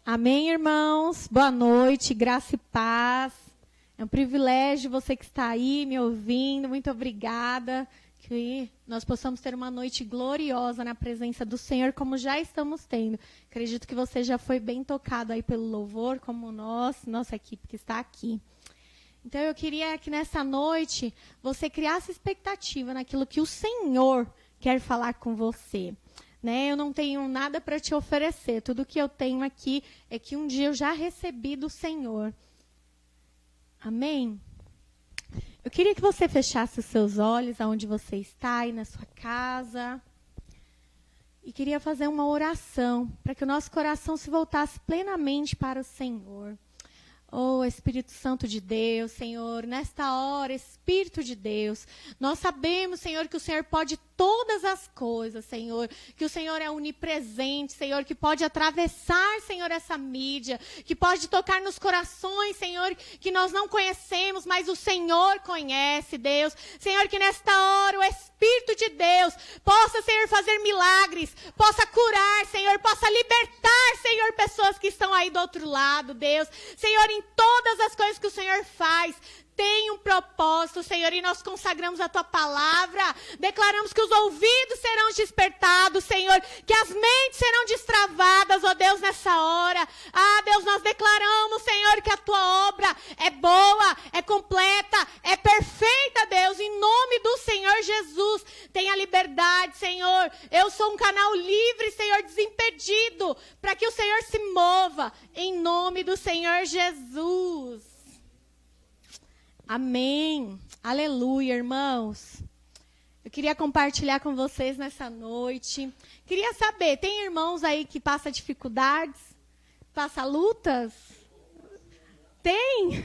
Amém, irmãos? Boa noite, graça e paz. É um privilégio você que está aí me ouvindo. Muito obrigada. Que nós possamos ter uma noite gloriosa na presença do Senhor, como já estamos tendo. Acredito que você já foi bem tocado aí pelo louvor, como nossa equipe que está aqui. Então, eu queria que nessa noite você criasse expectativa naquilo que o Senhor quer falar com você. Né? Eu não tenho nada para te oferecer. Tudo que eu tenho aqui é que um dia eu já recebi do Senhor. Amém? Eu queria que você fechasse os seus olhos aonde você está, aí na sua casa. E queria fazer uma oração para que o nosso coração se voltasse plenamente para o Senhor. Oh, Espírito Santo de Deus, Senhor, nesta hora, Espírito de Deus, nós sabemos, Senhor, que o Senhor pode todas as coisas, Senhor, que o Senhor é onipresente, Senhor, que pode atravessar, Senhor, essa mídia, que pode tocar nos corações, Senhor, que nós não conhecemos, mas o Senhor conhece, Deus. Senhor, que nesta hora o Espírito de Deus possa, Senhor, fazer milagres, possa curar, Senhor, possa libertar, Senhor, pessoas que estão aí do outro lado, Deus. Senhor, em todas as coisas que o Senhor faz, tem um propósito, Senhor, e nós consagramos a Tua palavra, declaramos que os ouvidos serão despertados, Senhor, que as mentes serão destravadas, ó Deus, nessa hora. Ah, Deus, nós declaramos, Senhor, que a Tua obra é boa, é completa, é perfeita, Deus, em nome do Senhor Jesus. Tenha liberdade, Senhor. Eu sou um canal livre, Senhor, desimpedido, para que o Senhor se mova, em nome do Senhor Jesus. Amém. Aleluia, irmãos. Eu queria compartilhar com vocês nessa noite. Queria saber, tem irmãos aí que passam dificuldades? Passa lutas? Tem?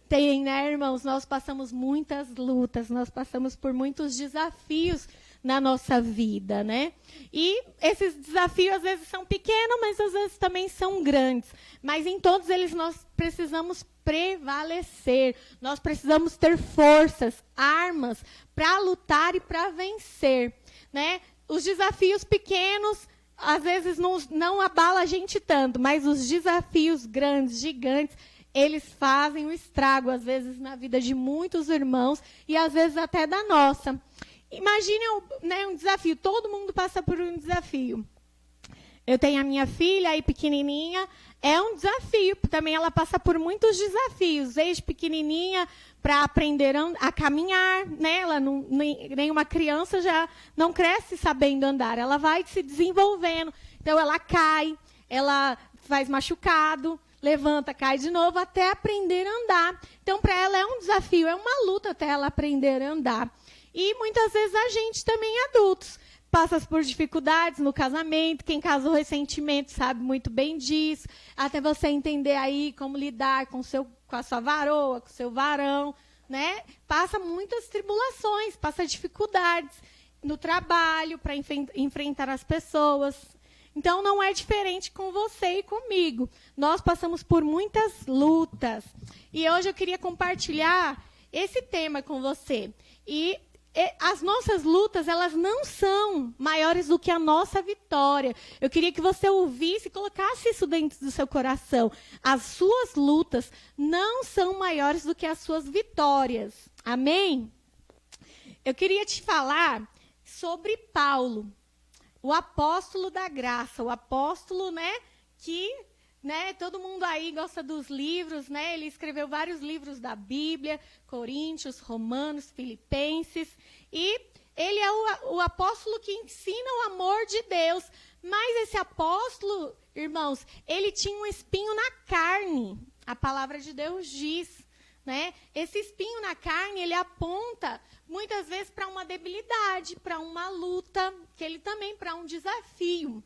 Tem, né, irmãos? Nós passamos muitas lutas, nós passamos por muitos desafios na nossa vida, né? E esses desafios às vezes são pequenos, mas às vezes também são grandes. Mas em todos eles nós precisamos prevalecer. Nós precisamos ter forças, armas para lutar e para vencer, né? Os desafios pequenos às vezes não abalam a gente tanto, mas os desafios grandes, gigantes, eles fazem um estrago às vezes na vida de muitos irmãos e às vezes até da nossa. Imagine um desafio, todo mundo passa por um desafio. Eu tenho a minha filha aí pequenininha, é um desafio, também ela passa por muitos desafios, desde pequenininha para aprender a caminhar, né? Ela nenhuma criança já não cresce sabendo andar, ela vai se desenvolvendo, então ela cai, ela faz machucado, levanta, cai de novo até aprender a andar. Então para ela é um desafio, é uma luta até ela aprender a andar. E muitas vezes a gente também, adultos, passa por dificuldades no casamento. Quem casou recentemente sabe muito bem disso. Até você entender aí como lidar com a sua varoa, com o seu varão, né? Passa muitas tribulações, passa dificuldades no trabalho para enfrentar as pessoas. Então, não é diferente com você e comigo. Nós passamos por muitas lutas. E hoje eu queria compartilhar esse tema com você. E as nossas lutas, elas não são maiores do que a nossa vitória. Eu queria que você ouvisse e colocasse isso dentro do seu coração. As suas lutas não são maiores do que as suas vitórias. Amém? Eu queria te falar sobre Paulo, o apóstolo da graça, o apóstolo, né, que... Né, todo mundo aí gosta dos livros, né? Ele escreveu vários livros da Bíblia, Coríntios, Romanos, Filipenses, e ele é o apóstolo que ensina o amor de Deus. Mas esse apóstolo, irmãos, ele tinha um espinho na carne. A palavra de Deus diz, né? Esse espinho na carne, ele aponta muitas vezes para uma debilidade, para uma luta, que ele também para um desafio.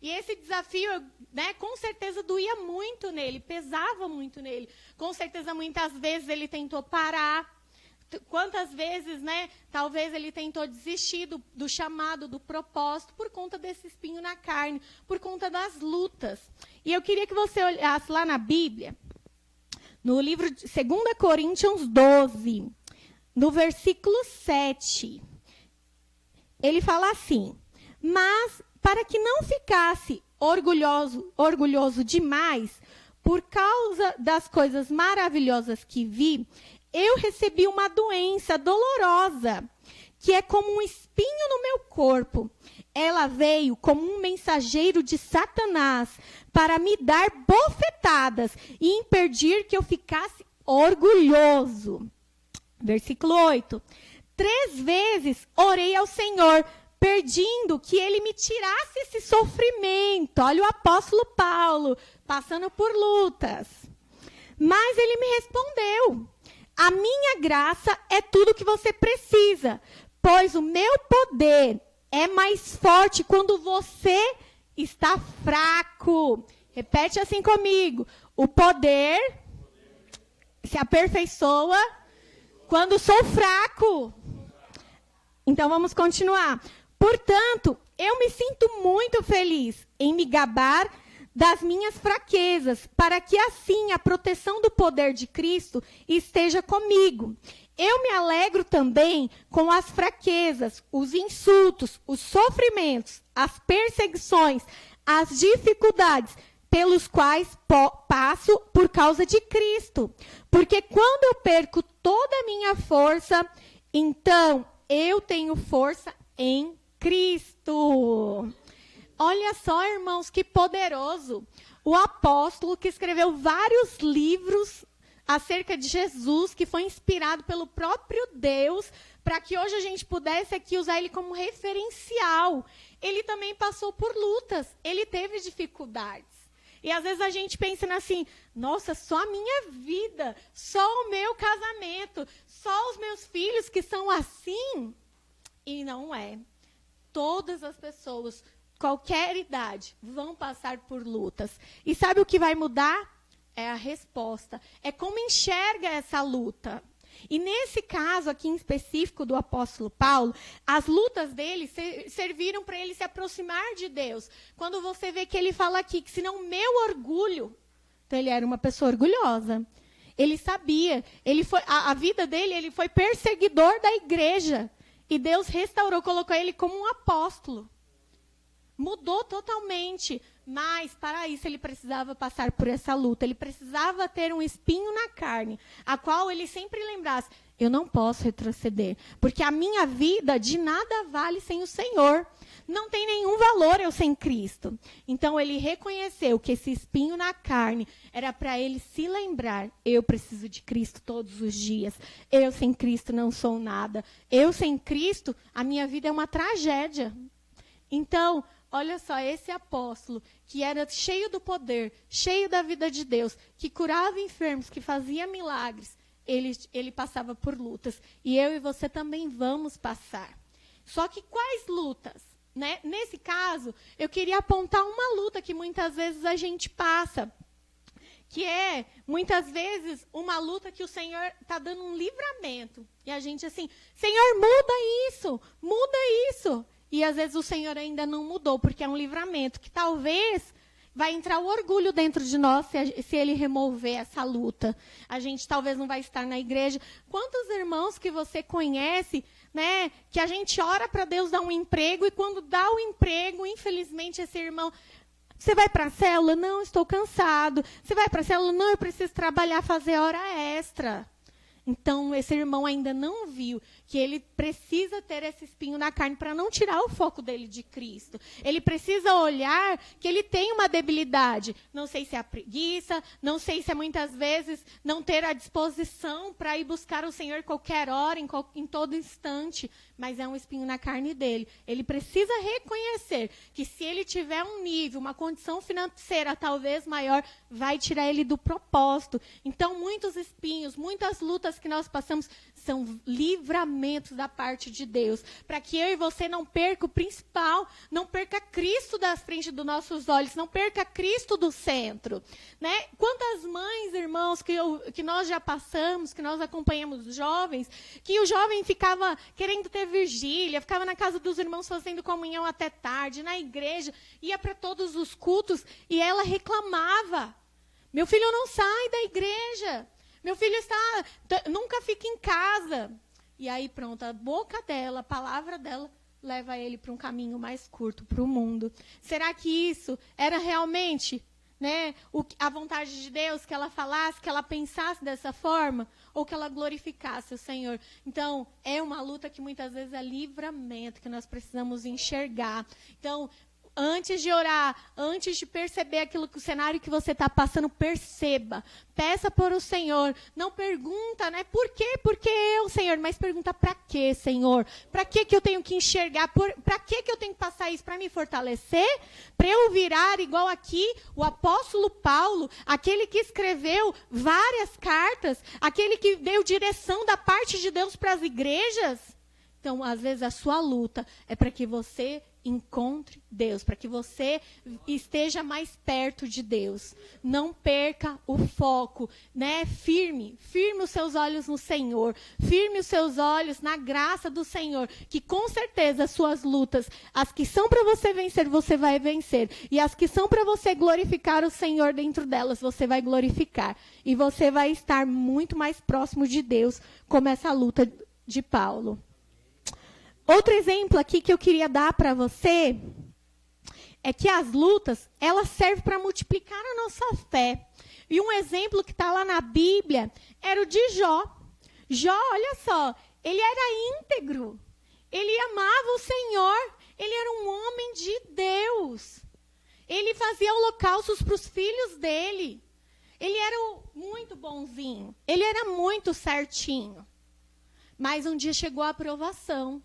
E esse desafio, né, com certeza doía muito nele, pesava muito nele. Com certeza, muitas vezes ele tentou parar. Quantas vezes, né, talvez ele tentou desistir do chamado, do propósito, por conta desse espinho na carne, por conta das lutas. E eu queria que você olhasse lá na Bíblia, no livro de 2 Coríntios 12, no versículo 7. Ele fala assim: mas para que não ficasse orgulhoso demais, por causa das coisas maravilhosas que vi, eu recebi uma doença dolorosa, que é como um espinho no meu corpo. Ela veio como um mensageiro de Satanás para me dar bofetadas e impedir que eu ficasse orgulhoso. Versículo 8. 3 vezes orei ao Senhor, pedindo que ele me tirasse esse sofrimento. Olha o apóstolo Paulo, passando por lutas. Mas ele me respondeu: a minha graça é tudo que você precisa, pois o meu poder é mais forte quando você está fraco. Repete assim comigo: o poder se aperfeiçoa quando sou fraco. Então vamos continuar. Portanto, eu me sinto muito feliz em me gabar das minhas fraquezas, para que assim a proteção do poder de Cristo esteja comigo. Eu me alegro também com as fraquezas, os insultos, os sofrimentos, as perseguições, as dificuldades pelos quais passo por causa de Cristo. Porque quando eu perco toda a minha força, então eu tenho força em Cristo. Olha só, irmãos, que poderoso. O apóstolo que escreveu vários livros acerca de Jesus, que foi inspirado pelo próprio Deus, para que hoje a gente pudesse aqui usar ele como referencial. Ele também passou por lutas, ele teve dificuldades. E às vezes a gente pensa assim: nossa, só a minha vida, só o meu casamento, só os meus filhos que são assim. E não é. Todas as pessoas, qualquer idade, vão passar por lutas. E sabe o que vai mudar? É a resposta. É como enxerga essa luta. E nesse caso aqui em específico do apóstolo Paulo, as lutas dele serviram para ele se aproximar de Deus. Quando você vê que ele fala aqui que senão o meu orgulho, então ele era uma pessoa orgulhosa. Ele sabia, a vida dele, ele foi perseguidor da igreja. E Deus restaurou, colocou ele como um apóstolo. Mudou totalmente. Mas, para isso, ele precisava passar por essa luta. Ele precisava ter um espinho na carne, a qual ele sempre lembrasse: eu não posso retroceder, porque a minha vida de nada vale sem o Senhor. Não tem nenhum valor eu sem Cristo. Então, ele reconheceu que esse espinho na carne era para ele se lembrar: eu preciso de Cristo todos os dias. Eu sem Cristo não sou nada. Eu sem Cristo, a minha vida é uma tragédia. Então, olha só, esse apóstolo, que era cheio do poder, cheio da vida de Deus, que curava enfermos, que fazia milagres, ele passava por lutas. E eu e você também vamos passar. Só que quais lutas? Né? Nesse caso, eu queria apontar uma luta que muitas vezes a gente passa, que é, muitas vezes, uma luta que o Senhor está dando um livramento. E a gente assim: Senhor, muda isso, muda isso. E às vezes o Senhor ainda não mudou, porque é um livramento que talvez vai entrar o orgulho dentro de nós se ele remover essa luta. A gente talvez não vai estar na igreja. Quantos irmãos que você conhece, né, que a gente ora para Deus dar um emprego, e quando dá o emprego, infelizmente esse irmão: você vai para a célula? Não, estou cansado. Você vai para a célula? Não, eu preciso trabalhar, fazer hora extra. Então, esse irmão ainda não viu que ele precisa ter esse espinho na carne para não tirar o foco dele de Cristo. Ele precisa olhar que ele tem uma debilidade. Não sei se é a preguiça, não sei se é muitas vezes não ter a disposição para ir buscar o Senhor qualquer hora, em todo instante, mas é um espinho na carne dele. Ele precisa reconhecer que se ele tiver um nível, uma condição financeira talvez maior, vai tirar ele do propósito. Então, muitos espinhos, muitas lutas que nós passamos são livramentos da parte de Deus, para que eu e você não perca o principal, não perca Cristo da frente dos nossos olhos, não perca Cristo do centro, né? Quantas mães, irmãos, que nós já passamos, que nós acompanhamos jovens, que o jovem ficava querendo ter vigília, ficava na casa dos irmãos fazendo comunhão até tarde, na igreja, ia para todos os cultos, e ela reclamava: meu filho não sai da igreja, meu filho nunca fica em casa. E aí pronto, a boca dela, a palavra dela, leva ele para um caminho mais curto, para o mundo. Será que isso era realmente, né, a vontade de Deus, que ela falasse, que ela pensasse dessa forma, ou que ela glorificasse o Senhor? Então, é uma luta que muitas vezes é livramento, que nós precisamos enxergar. Então, antes de orar, antes de perceber aquilo que o cenário que você está passando, perceba. Peça para o Senhor. Não pergunta, né? Por quê? Porque eu, Senhor. Mas pergunta para quê, Senhor? Para que eu tenho que enxergar? Para que eu tenho que passar isso? Para me fortalecer? Para eu virar igual aqui o apóstolo Paulo, aquele que escreveu várias cartas, aquele que deu direção da parte de Deus para as igrejas? Então, às vezes, a sua luta é para que você encontre Deus, para que você esteja mais perto de Deus. Não perca o foco, né? Firme os seus olhos no Senhor, firme os seus olhos na graça do Senhor, que com certeza as suas lutas, as que são para você vencer, você vai vencer, e as que são para você glorificar o Senhor dentro delas, você vai glorificar, e você vai estar muito mais próximo de Deus, como essa luta de Paulo. Outro exemplo aqui que eu queria dar para você é que as lutas, elas servem para multiplicar a nossa fé. E um exemplo que está lá na Bíblia era o de Jó. Jó, olha só, ele era íntegro, ele amava o Senhor, ele era um homem de Deus. Ele fazia holocaustos para os filhos dele. Ele era muito bonzinho, ele era muito certinho. Mas um dia chegou a aprovação.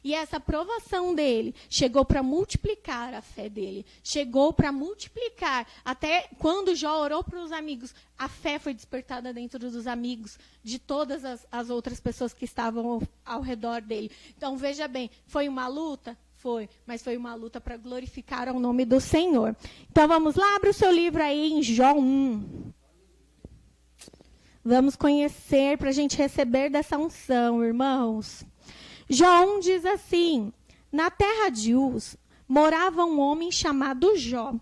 E essa aprovação dele chegou para multiplicar a fé dele. Chegou para multiplicar. Até quando Jó orou para os amigos, a fé foi despertada dentro dos amigos, de todas as outras pessoas que estavam ao redor dele. Então, veja bem, foi uma luta? Foi, mas foi uma luta para glorificar o nome do Senhor. Então, vamos lá, abre o seu livro aí em Jó 1. Vamos conhecer para a gente receber dessa unção, irmãos. Jó 1 diz assim: na terra de Uz morava um homem chamado Jó.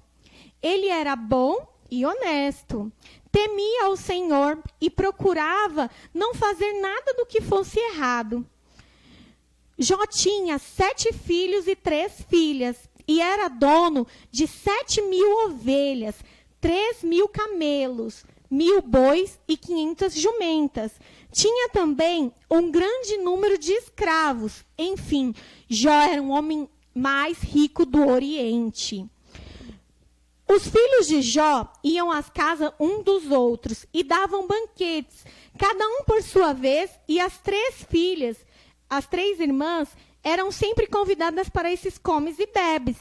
Ele era bom e honesto, temia ao Senhor e procurava não fazer nada do que fosse errado. Jó tinha 7 filhos e 3 filhas, e era dono de 7.000 ovelhas, 3.000 camelos, 1.000 bois e 500 jumentas. Tinha também um grande número de escravos. Enfim, Jó era um homem mais rico do Oriente. Os filhos de Jó iam às casas um dos outros e davam banquetes, cada um por sua vez, e as 3 filhas, as 3 irmãs, eram sempre convidadas para esses comes e bebes.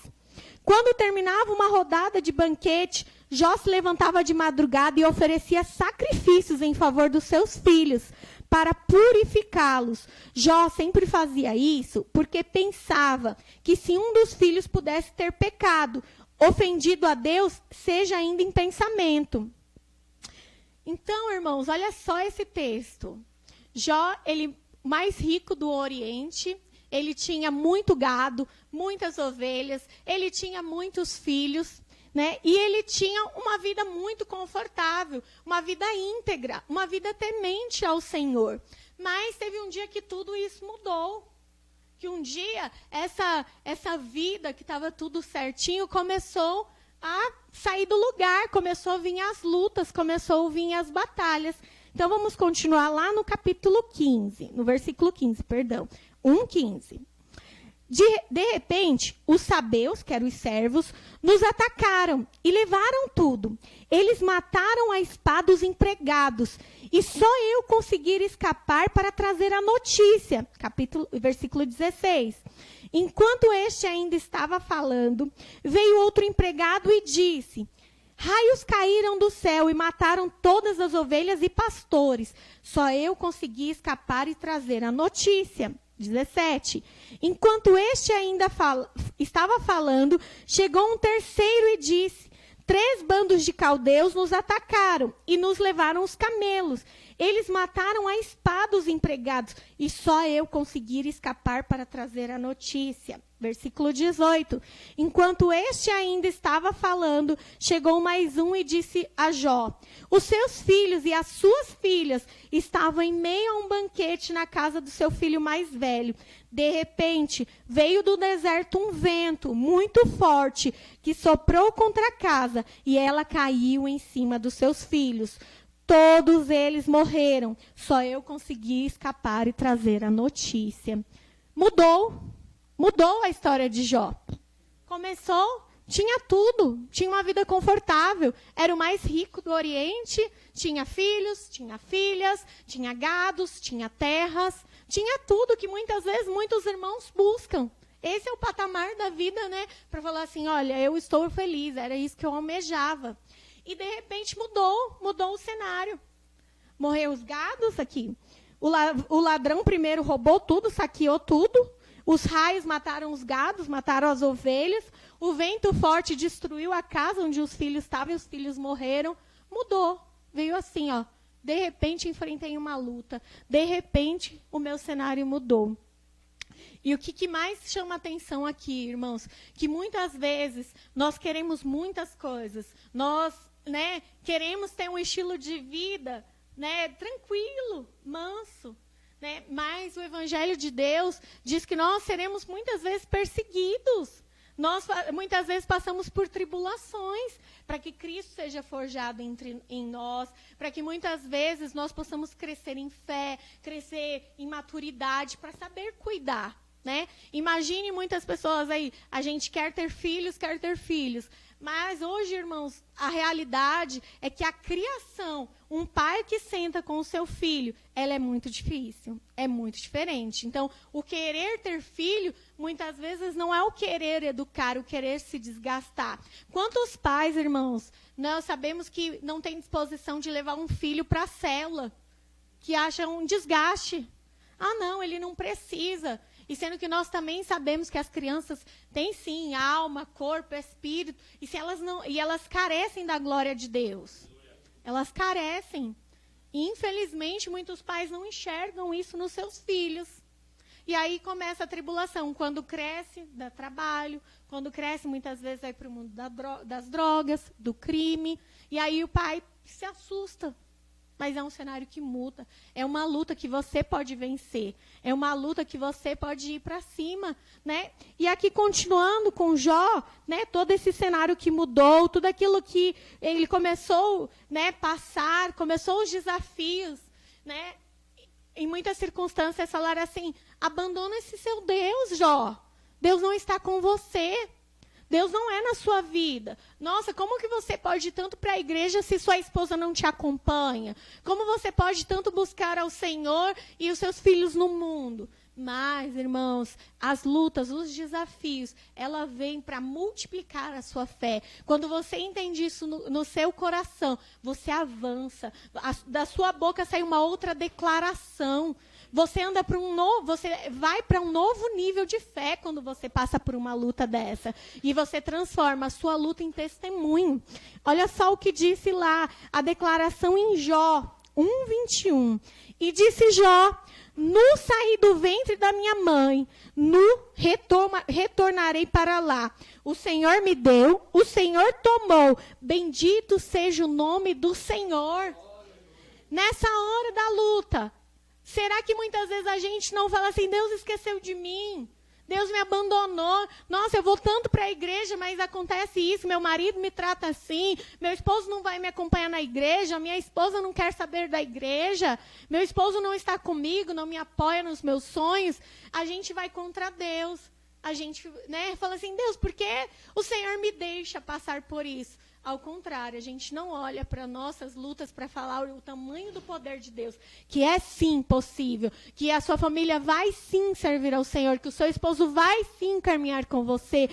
Quando terminava uma rodada de banquete, Jó se levantava de madrugada e oferecia sacrifícios em favor dos seus filhos, para purificá-los. Jó sempre fazia isso porque pensava que se um dos filhos pudesse ter pecado, ofendido a Deus, seja ainda em pensamento. Então, irmãos, olha só esse texto. Jó, ele mais rico do Oriente, ele tinha muito gado, muitas ovelhas, ele tinha muitos filhos, né? E ele tinha uma vida muito confortável, uma vida íntegra, uma vida temente ao Senhor. Mas teve um dia que tudo isso mudou. Que um dia essa vida que estava tudo certinho começou a sair do lugar, começou a vir as lutas, começou a vir as batalhas. Então vamos continuar lá no capítulo 15, no versículo 15, perdão, 1:15. De repente, os sabeus, que eram os servos, nos atacaram e levaram tudo. Eles mataram a espada os empregados, e só eu consegui escapar para trazer a notícia. Versículo 16. Enquanto este ainda estava falando, veio outro empregado e disse: raios caíram do céu e mataram todas as ovelhas e pastores. Só eu consegui escapar e trazer a notícia. 17. Enquanto este ainda estava falando, chegou um terceiro e disse: 3 bandos de caldeus nos atacaram e nos levaram os camelos. Eles mataram a espada os empregados, e só eu consegui escapar para trazer a notícia. Versículo 18. Enquanto este ainda estava falando, chegou mais um e disse a Jó: os seus filhos e as suas filhas estavam em meio a um banquete na casa do seu filho mais velho. De repente, veio do deserto um vento muito forte que soprou contra a casa e ela caiu em cima dos seus filhos. Todos eles morreram. Só eu consegui escapar e trazer a notícia. Mudou a história de Jó. Começou, tinha tudo, tinha uma vida confortável, era o mais rico do Oriente, tinha filhos, tinha filhas, tinha gados, tinha terras, tinha tudo que muitas vezes muitos irmãos buscam. Esse é o patamar da vida, né? Para falar assim, olha, eu estou feliz, era isso que eu almejava. E de repente mudou o cenário. Morreu os gados aqui. O ladrão primeiro roubou tudo, saqueou tudo. Os raios mataram os gados, mataram as ovelhas. O vento forte destruiu a casa onde os filhos estavam e os filhos morreram. Mudou. Veio assim, ó. De repente, enfrentei uma luta. De repente, o meu cenário mudou. E o que mais chama atenção aqui, irmãos? Que muitas vezes nós queremos muitas coisas. Nós, queremos ter um estilo de vida, tranquilo, manso. Mas o Evangelho de Deus diz que nós seremos muitas vezes perseguidos. Nós muitas vezes passamos por tribulações para que Cristo seja forjado em nós, para que muitas vezes nós possamos crescer em fé, crescer em maturidade, para saber cuidar. Imagine muitas pessoas aí, a gente quer ter filhos, mas hoje, irmãos, a realidade é que a criação, um pai que senta com o seu filho, ela é muito difícil, é muito diferente. Então, o querer ter filho, muitas vezes não é o querer educar, o querer se desgastar. Quantos pais, irmãos, nós sabemos que não têm disposição de levar um filho para a célula, que acham um desgaste. Ah, não, ele não precisa. E sendo que nós também sabemos que as crianças têm sim alma, corpo, espírito, e elas carecem da glória de Deus. Elas carecem. E infelizmente muitos pais não enxergam isso nos seus filhos. E aí começa a tribulação. Quando cresce, dá trabalho. Quando cresce, muitas vezes vai para o mundo das drogas, do crime. E aí o pai se assusta. Mas é um cenário que muda. É uma luta que você pode vencer. É uma luta que você pode ir para cima. E aqui, continuando com Jó, todo esse cenário que mudou, tudo aquilo que ele começou a passar, começou os desafios. Em muitas circunstâncias, falaram assim, abandona esse seu Deus, Jó. Deus não está com você. Deus não é na sua vida. Nossa, como que você pode ir tanto para a igreja se sua esposa não te acompanha? Como você pode tanto buscar ao Senhor e os seus filhos no mundo? Mas, irmãos, as lutas, os desafios, ela vem para multiplicar a sua fé. Quando você entende isso no seu coração, você avança. Da sua boca sai uma outra declaração. Você vai para um novo nível de fé quando você passa por uma luta dessa. E você transforma a sua luta em testemunho. Olha só o que disse lá, a declaração em Jó 1:21. E disse Jó, nu saí do ventre da minha mãe, nu retornarei para lá. O Senhor me deu, o Senhor tomou. Bendito seja o nome do Senhor. Nessa hora da luta, será que muitas vezes a gente não fala assim, Deus esqueceu de mim? Deus me abandonou. Nossa, eu vou tanto para a igreja, mas acontece isso. Meu marido me trata assim. Meu esposo não vai me acompanhar na igreja. Minha esposa não quer saber da igreja. Meu esposo não está comigo, não me apoia nos meus sonhos. A gente vai contra Deus. A gente fala assim, Deus, por que o Senhor me deixa passar por isso? Ao contrário, a gente não olha para nossas lutas para falar o tamanho do poder de Deus, que é sim possível, que a sua família vai sim servir ao Senhor, que o seu esposo vai sim caminhar com você,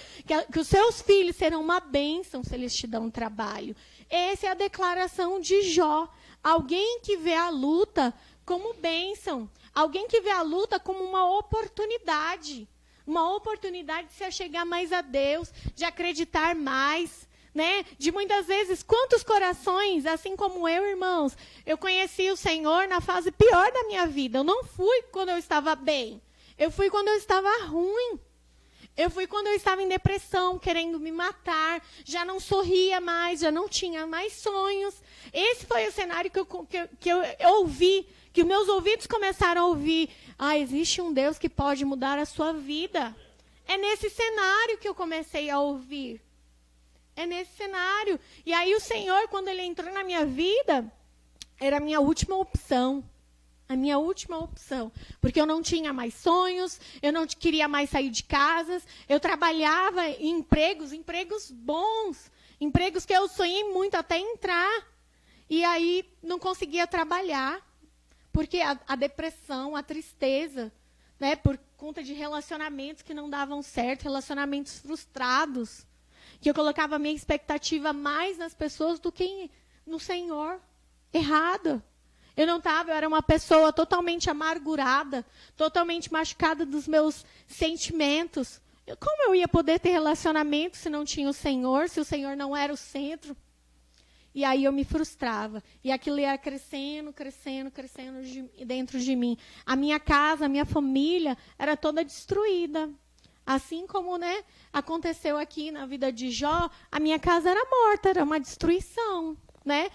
que os seus filhos serão uma bênção se eles te dão trabalho. Essa é a declaração de Jó. Alguém que vê a luta como bênção, alguém que vê a luta como uma oportunidade de se achegar mais a Deus, de acreditar mais. De muitas vezes, quantos corações, assim como eu, irmãos, eu conheci o Senhor na fase pior da minha vida. Eu não fui quando eu estava bem. Eu fui quando eu estava ruim. Eu fui quando eu estava em depressão, querendo me matar, já não sorria mais, já não tinha mais sonhos. Esse foi o cenário que eu ouvi, que meus ouvidos começaram a ouvir. Ah, existe um Deus que pode mudar a sua vida. É nesse cenário que eu comecei a ouvir. É nesse cenário. E aí o Senhor, quando Ele entrou na minha vida, era a minha última opção. A minha última opção. Porque eu não tinha mais sonhos, eu não queria mais sair de casa. Eu trabalhava em empregos bons, empregos que eu sonhei muito até entrar. E aí não conseguia trabalhar. Porque a depressão, a tristeza, né, por conta de relacionamentos que não davam certo, relacionamentos frustrados, que eu colocava a minha expectativa mais nas pessoas do que no Senhor. Errado. Eu era uma pessoa totalmente amargurada, totalmente machucada dos meus sentimentos. Como eu ia poder ter relacionamento se não tinha o Senhor, se o Senhor não era o centro? E aí eu me frustrava. E aquilo ia crescendo dentro de mim. A minha casa, a minha família era toda destruída. Assim como, né, aconteceu aqui na vida de Jó, a minha casa era morta, era uma destruição. Né?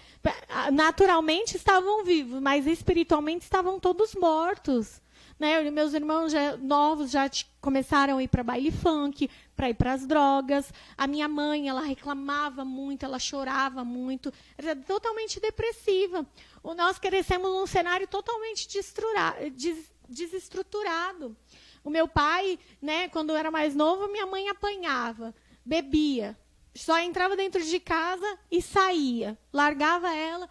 Naturalmente estavam vivos, mas espiritualmente estavam todos mortos. Né? Meus irmãos novos já começaram a ir para baile funk, para ir para as drogas. A minha mãe, ela reclamava muito, ela chorava muito, era totalmente depressiva. Nós crescemos num cenário totalmente desestruturado. O meu pai, né, quando eu era mais novo, minha mãe apanhava, bebia. Só entrava dentro de casa e saía. Largava ela,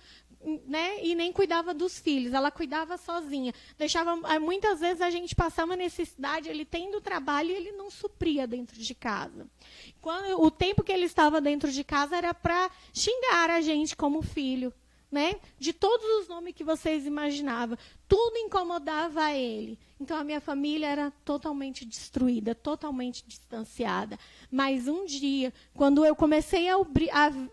né, e nem cuidava dos filhos. Ela cuidava sozinha. Muitas vezes a gente passava necessidade, ele tendo trabalho, e ele não supria dentro de casa. O tempo que ele estava dentro de casa era para xingar a gente como filho. Né? De todos os nomes que vocês imaginavam. Tudo incomodava ele. Então, a minha família era totalmente destruída, totalmente distanciada. Mas um dia, quando eu comecei a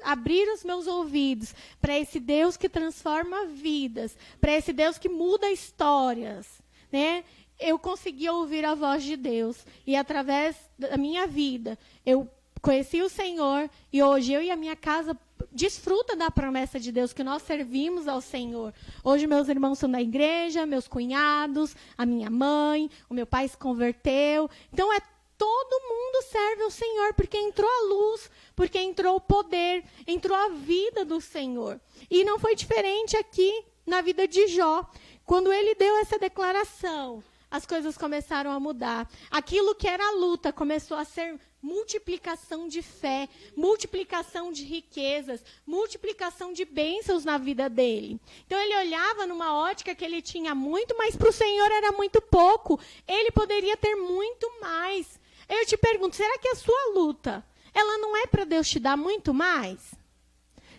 abrir os meus ouvidos para esse Deus que transforma vidas, para esse Deus que muda histórias, né? Eu consegui ouvir a voz de Deus. E, através da minha vida, eu conheci o Senhor. E hoje, eu e a minha casa desfruta da promessa de Deus, que nós servimos ao Senhor. Hoje meus irmãos são da igreja, meus cunhados, a minha mãe, o meu pai se converteu. Então todo mundo serve ao Senhor, porque entrou a luz, porque entrou o poder, entrou a vida do Senhor. E não foi diferente aqui na vida de Jó. Quando ele deu essa declaração, as coisas começaram a mudar. Aquilo que era luta começou a ser multiplicação de fé, multiplicação de riquezas, multiplicação de bênçãos na vida dele. Então, ele olhava numa ótica que ele tinha muito, mas para o Senhor era muito pouco. Ele poderia ter muito mais. Eu te pergunto, será que a sua luta, ela não é para Deus te dar muito mais?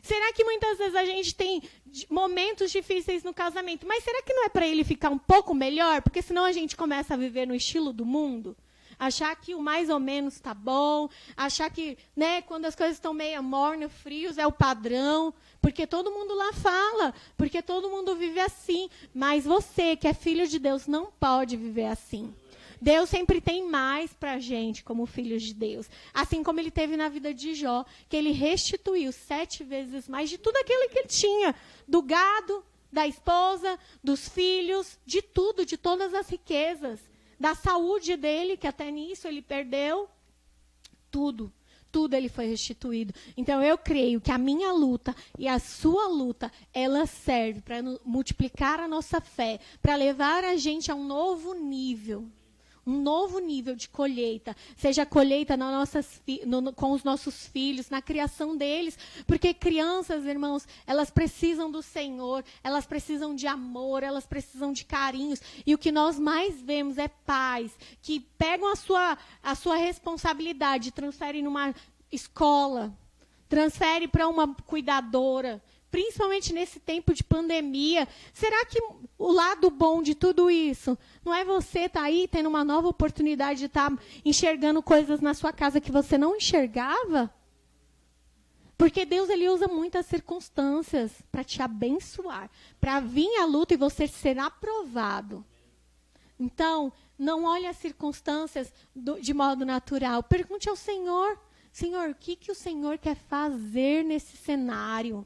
Será que muitas vezes a gente tem momentos difíceis no casamento, mas será que não é para ele ficar um pouco melhor? Porque senão a gente começa a viver no estilo do mundo. Achar que o mais ou menos está bom, achar que, né, quando as coisas estão meio mornas, frios, é o padrão, porque todo mundo lá fala, porque todo mundo vive assim. Mas você, que é filho de Deus, não pode viver assim. Deus sempre tem mais para a gente como filhos de Deus. Assim como ele teve na vida de Jó, que ele restituiu 7 vezes mais de tudo aquilo que ele tinha. Do gado, da esposa, dos filhos, de tudo, de todas as riquezas. Da saúde dele, que até nisso ele perdeu. Tudo ele foi restituído. Então, eu creio que a minha luta e a sua luta, ela serve para multiplicar a nossa fé, para levar a gente a um novo nível de colheita, seja colheita com os nossos filhos, na criação deles, porque crianças, irmãos, elas precisam do Senhor, elas precisam de amor, elas precisam de carinhos, e o que nós mais vemos é pais que pegam a sua responsabilidade, transferem numa escola, transferem para uma cuidadora, principalmente nesse tempo de pandemia. Será que o lado bom de tudo isso não é você estar aí tendo uma nova oportunidade de estar enxergando coisas na sua casa que você não enxergava? Porque Deus, ele usa muitas circunstâncias para te abençoar, para vir a luta e você ser aprovado. Então, não olhe as circunstâncias de modo natural. Pergunte ao Senhor, Senhor, o que o Senhor quer fazer nesse cenário?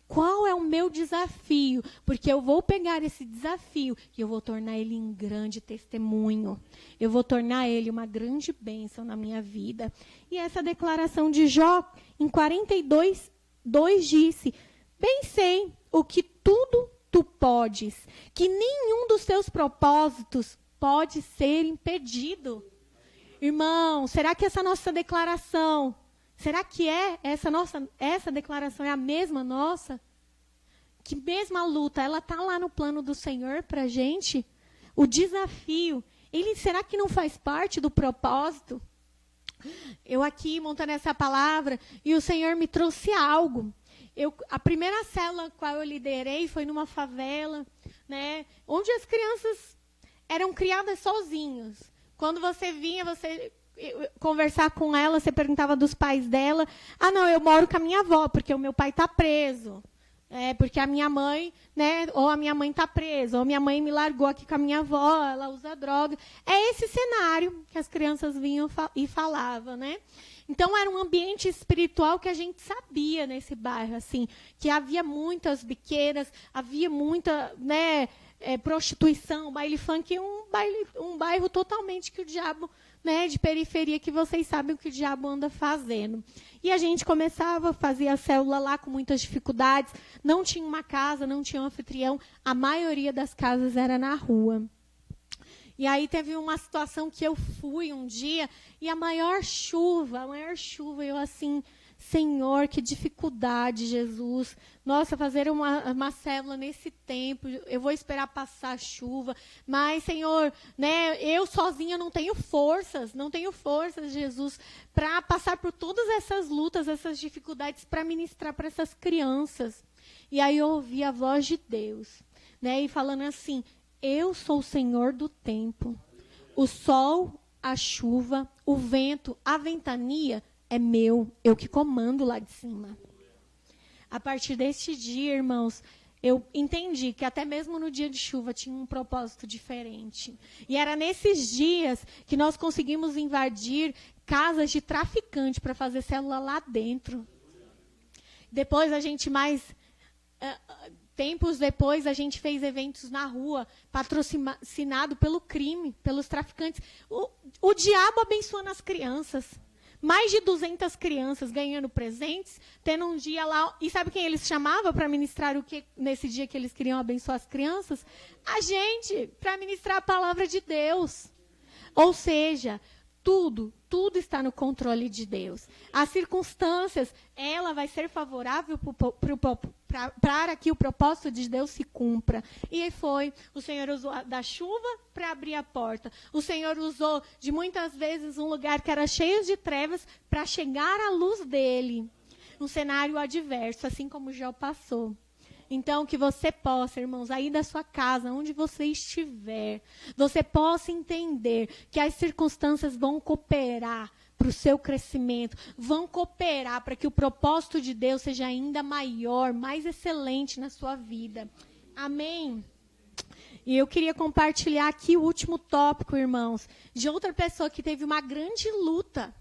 Qual é o meu desafio? Porque eu vou pegar esse desafio e eu vou tornar ele em grande testemunho. Eu vou tornar ele uma grande bênção na minha vida. E essa declaração de Jó, em 42:2 disse: bem sei o que tudo tu podes, que nenhum dos teus propósitos pode ser impedido. Irmão, será que essa nossa declaração, será que essa declaração é a mesma nossa? Que mesmo a luta, ela está lá no plano do Senhor para a gente? O desafio, será que não faz parte do propósito? Eu aqui montando essa palavra e o Senhor me trouxe algo. A primeira célula qual eu liderei foi numa favela, né, onde as crianças eram criadas sozinhas. Quando você vinha, você conversar com ela, você perguntava dos pais dela. Ah, não, eu moro com a minha avó, porque o meu pai está preso. Porque a minha mãe, né, ou a minha mãe está presa, ou minha mãe me largou aqui com a minha avó, ela usa droga. É esse cenário que as crianças vinham e falavam, né? Então, era um ambiente espiritual que a gente sabia nesse bairro, assim, que havia muitas biqueiras, havia muita, né, prostituição, baile funk, um bairro totalmente que o diabo, né, de periferia, que vocês sabem o que o diabo anda fazendo. E a gente começava a fazer a célula lá com muitas dificuldades, não tinha uma casa, não tinha um anfitrião, a maioria das casas era na rua. E aí teve uma situação que eu fui um dia, e a maior chuva, eu assim, Senhor, que dificuldade, Jesus. Nossa, fazer uma célula nesse tempo, eu vou esperar passar a chuva. Mas, Senhor, né, eu sozinha não tenho forças, Jesus, para passar por todas essas lutas, essas dificuldades, para ministrar para essas crianças. E aí eu ouvi a voz de Deus, né, e falando assim: eu sou o Senhor do tempo. O sol, a chuva, o vento, a ventania é meu. Eu que comando lá de cima. A partir deste dia, irmãos, eu entendi que até mesmo no dia de chuva tinha um propósito diferente. E era nesses dias que nós conseguimos invadir casas de traficante para fazer célula lá dentro. Depois a gente tempos depois, a gente fez eventos na rua, patrocinado pelo crime, pelos traficantes. O diabo abençoando as crianças. Mais de 200 crianças ganhando presentes, tendo um dia lá. E sabe quem eles chamavam para ministrar o que nesse dia que eles queriam abençoar as crianças? A gente, para ministrar a palavra de Deus. Ou seja, tudo está no controle de Deus. As circunstâncias, ela vai ser favorável para que o propósito de Deus se cumpra. E foi, o Senhor usou da chuva para abrir a porta. O Senhor usou, de muitas vezes, um lugar que era cheio de trevas para chegar à luz dele. Um cenário adverso, assim como Jó passou. Então, que você possa, irmãos, aí da sua casa, onde você estiver, você possa entender que as circunstâncias vão cooperar para o seu crescimento, vão cooperar para que o propósito de Deus seja ainda maior, mais excelente na sua vida. Amém? E eu queria compartilhar aqui o último tópico, irmãos, de outra pessoa que teve uma grande luta.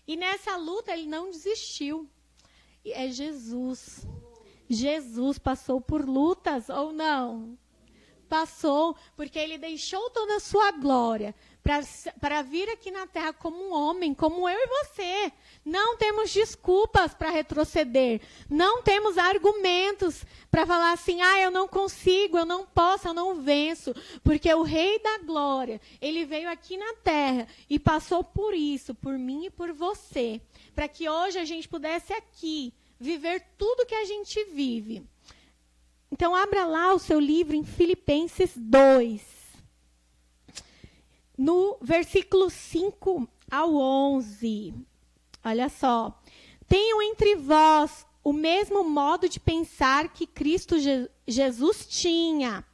E nessa luta ele não desistiu. E é Jesus. Jesus passou por lutas ou não? Passou, porque ele deixou toda a sua glória para vir aqui na terra como um homem, como eu e você. Não temos desculpas para retroceder. Não temos argumentos para falar assim: eu não consigo, eu não posso, eu não venço. Porque o Rei da Glória, ele veio aqui na terra e passou por isso, por mim e por você. Para que hoje a gente pudesse aqui viver tudo que a gente vive. Então, abra lá o seu livro em Filipenses 2. No versículo 5 ao 11. Olha só. Tenham entre vós o mesmo modo de pensar que Cristo Jesus tinha.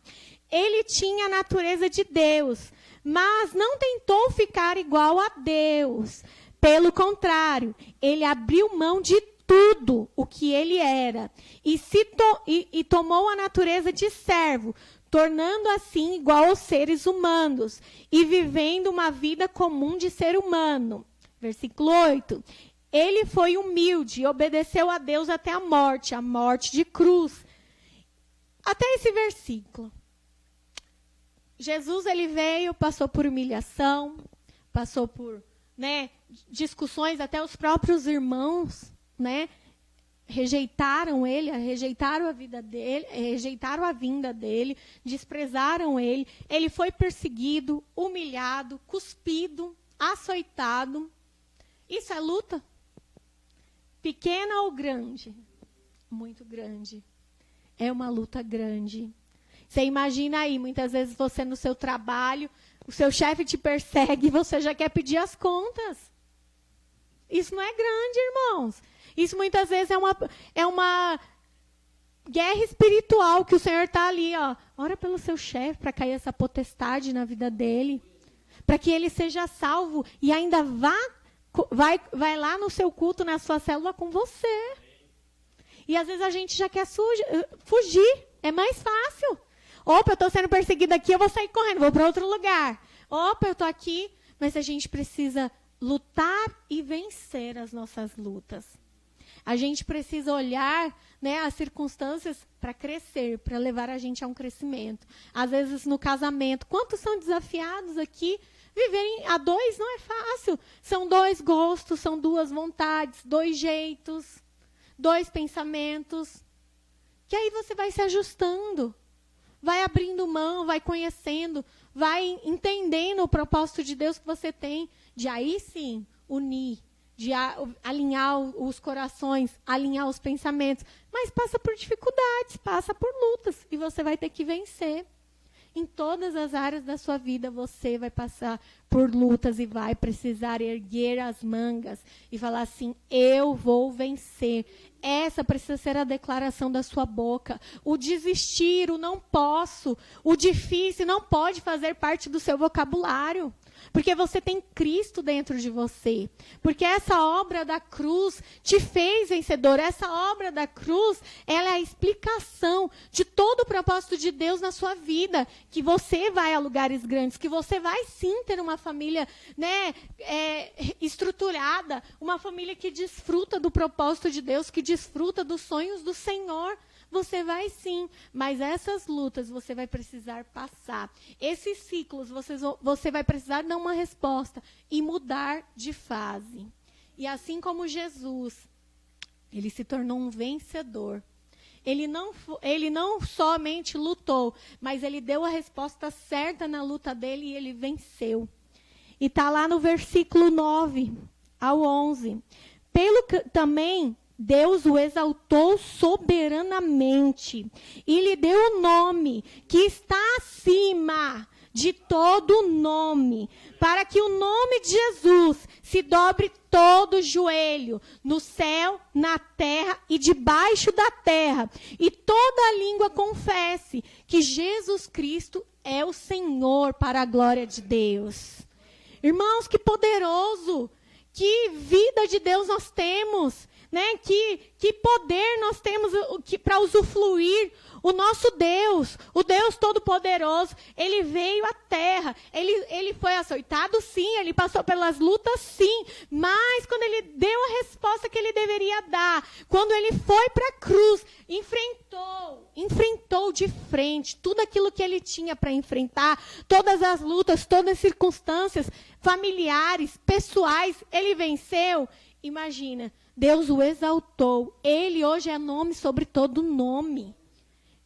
Ele tinha a natureza de Deus, mas não tentou ficar igual a Deus. Pelo contrário, ele abriu mão de tudo o que ele era e tomou a natureza de servo, tornando assim igual aos seres humanos e vivendo uma vida comum de ser humano. Versículo 8. Ele foi humilde e obedeceu a Deus até a morte de cruz. Até esse versículo. Jesus, ele veio, passou por humilhação, passou por, discussões, até os próprios irmãos, rejeitaram ele, rejeitaram a vida dele, rejeitaram a vinda dele, desprezaram ele. Ele foi perseguido, humilhado, cuspido, açoitado. Isso é luta? Pequena ou grande? Muito grande. É uma luta grande. Você imagina aí, muitas vezes você no seu trabalho, o seu chefe te persegue e você já quer pedir as contas. Isso não é grande, irmãos. Isso muitas vezes é uma guerra espiritual que o Senhor está ali, ó. Ora pelo seu chefe para cair essa potestade na vida dele. Para que ele seja salvo e ainda vai lá no seu culto, na sua célula com você. E às vezes a gente já quer fugir. É mais fácil. Opa, eu estou sendo perseguida aqui, eu vou sair correndo, vou para outro lugar. Opa, eu estou aqui. Mas a gente precisa lutar e vencer as nossas lutas. A gente precisa olhar, as circunstâncias para crescer, para levar a gente a um crescimento. Às vezes no casamento, quantos são desafiados aqui? Viverem a dois não é fácil. São 2 gostos, são 2 vontades, 2 jeitos, 2 pensamentos. Que aí você vai se ajustando, vai abrindo mão, vai conhecendo, vai entendendo o propósito de Deus que você tem, de aí sim unir, de alinhar os corações, alinhar os pensamentos. Mas passa por dificuldades, passa por lutas, e você vai ter que vencer. Em todas as áreas da sua vida, você vai passar por lutas e vai precisar erguer as mangas e falar assim, eu vou vencer. Essa precisa ser a declaração da sua boca. O desistir, o não posso, o difícil não pode fazer parte do seu vocabulário. Porque você tem Cristo dentro de você. Porque essa obra da cruz te fez vencedor. Essa obra da cruz, ela é a explicação de todo o propósito de Deus na sua vida. Que você vai a lugares grandes, que você vai sim ter uma família estruturada, uma família que desfruta do propósito de Deus, que desfruta dos sonhos do Senhor. Você vai sim, mas essas lutas você vai precisar passar. Esses ciclos você vai precisar dar uma resposta e mudar de fase. E assim como Jesus, ele se tornou um vencedor. Ele não somente lutou, mas ele deu a resposta certa na luta dele e ele venceu. E está lá no versículo 9 ao 11. Pelo que também Deus o exaltou soberanamente e lhe deu o nome que está acima de todo nome, para que o nome de Jesus se dobre todo o joelho, no céu, na terra e debaixo da terra, e toda a língua confesse que Jesus Cristo é o Senhor, para a glória de Deus. Irmãos, que poderoso, que vida de Deus nós temos. Que poder nós temos para usufruir. O nosso Deus, o Deus Todo-Poderoso, ele veio à terra, ele foi açoitado sim, ele passou pelas lutas sim, mas quando ele deu a resposta que ele deveria dar, quando ele foi para a cruz, enfrentou de frente tudo aquilo que ele tinha para enfrentar, todas as lutas, todas as circunstâncias familiares, pessoais, ele venceu. Imagina, Deus o exaltou. Ele hoje é nome sobre todo nome.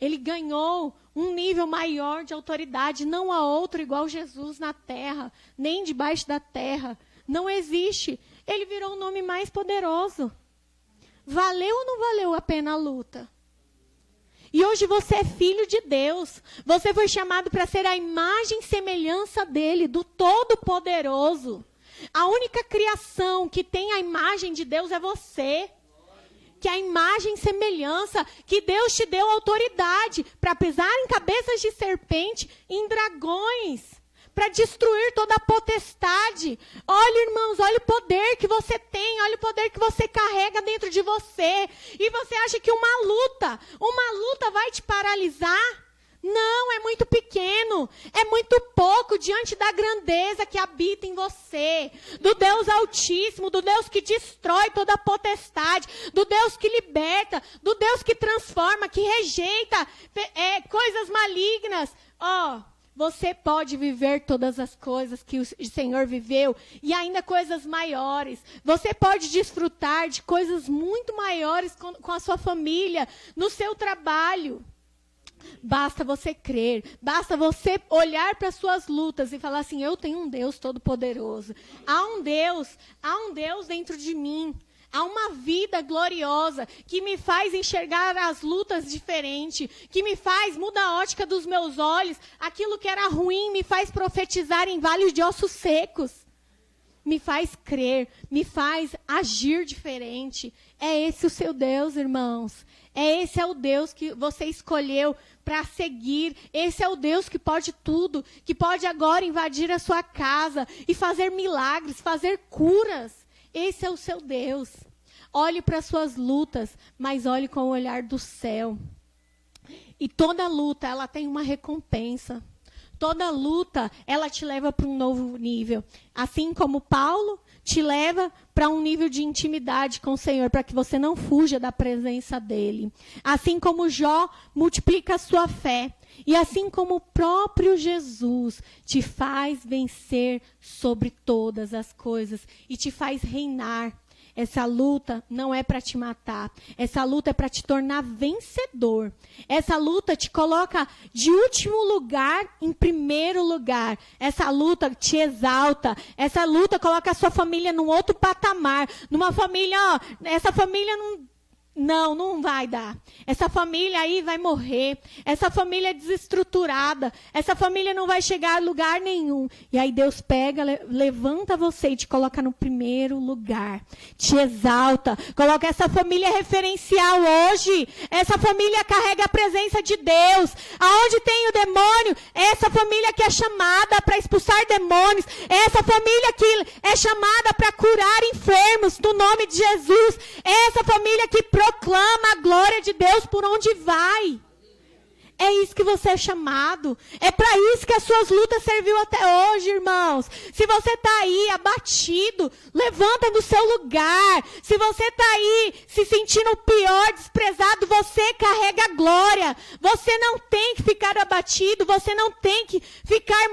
Ele ganhou um nível maior de autoridade. Não há outro igual Jesus na terra, nem debaixo da terra. Não existe. Ele virou o nome mais poderoso. Valeu ou não valeu a pena a luta? E hoje você é filho de Deus. Você foi chamado para ser a imagem e semelhança dele, do Todo-Poderoso. A única criação que tem a imagem de Deus é você. Que a imagem e semelhança, que Deus te deu autoridade para pisar em cabeças de serpente, em dragões, para destruir toda a potestade. Olha, irmãos, olha o poder que você tem, olha o poder que você carrega dentro de você. E você acha que uma luta vai te paralisar? Não, é muito pequeno, é muito pouco diante da grandeza que habita em você, do Deus Altíssimo, do Deus que destrói toda a potestade, do Deus que liberta, do Deus que transforma, que rejeita coisas malignas. Você pode viver todas as coisas que o Senhor viveu e ainda coisas maiores. Você pode desfrutar de coisas muito maiores com a sua família, no seu trabalho. Basta você crer, basta você olhar para as suas lutas e falar assim, eu tenho um Deus todo-poderoso. Há um Deus dentro de mim. Há uma vida gloriosa que me faz enxergar as lutas diferente, que me faz mudar a ótica dos meus olhos. Aquilo que era ruim me faz profetizar em vales de ossos secos. Me faz crer, me faz agir diferente. É esse o seu Deus, irmãos. Esse é o Deus que você escolheu para seguir. Esse é o Deus que pode tudo, que pode agora invadir a sua casa e fazer milagres, fazer curas. Esse é o seu Deus. Olhe para as suas lutas, mas olhe com o olhar do céu. E toda luta, ela tem uma recompensa. Toda luta, ela te leva para um novo nível. Assim como Paulo te leva para um nível de intimidade com o Senhor, para que você não fuja da presença dele. Assim como Jó multiplica a sua fé. E assim como o próprio Jesus te faz vencer sobre todas as coisas e te faz reinar. Essa luta não é para te matar. Essa luta é para te tornar vencedor. Essa luta te coloca de último lugar em primeiro lugar. Essa luta te exalta. Essa luta coloca a sua família num outro patamar. Numa família, essa família não vai dar. Essa família aí vai morrer. Essa família é desestruturada. Essa família não vai chegar a lugar nenhum. E aí Deus pega, levanta você e te coloca no primeiro lugar. Te exalta. Coloca essa família referencial hoje. Essa família carrega a presença de Deus. Aonde tem o demônio, essa família que é chamada para expulsar demônios. Essa família que é chamada para curar enfermos no nome de Jesus. Essa família que proclama a glória de Deus por onde vai. É isso que você é chamado. É para isso que as suas lutas serviu até hoje, irmãos. Se você está aí abatido, levanta do seu lugar. Se você está aí se sentindo pior, desprezado, você carrega a glória. Você não tem que ficar abatido. Você não tem que ficar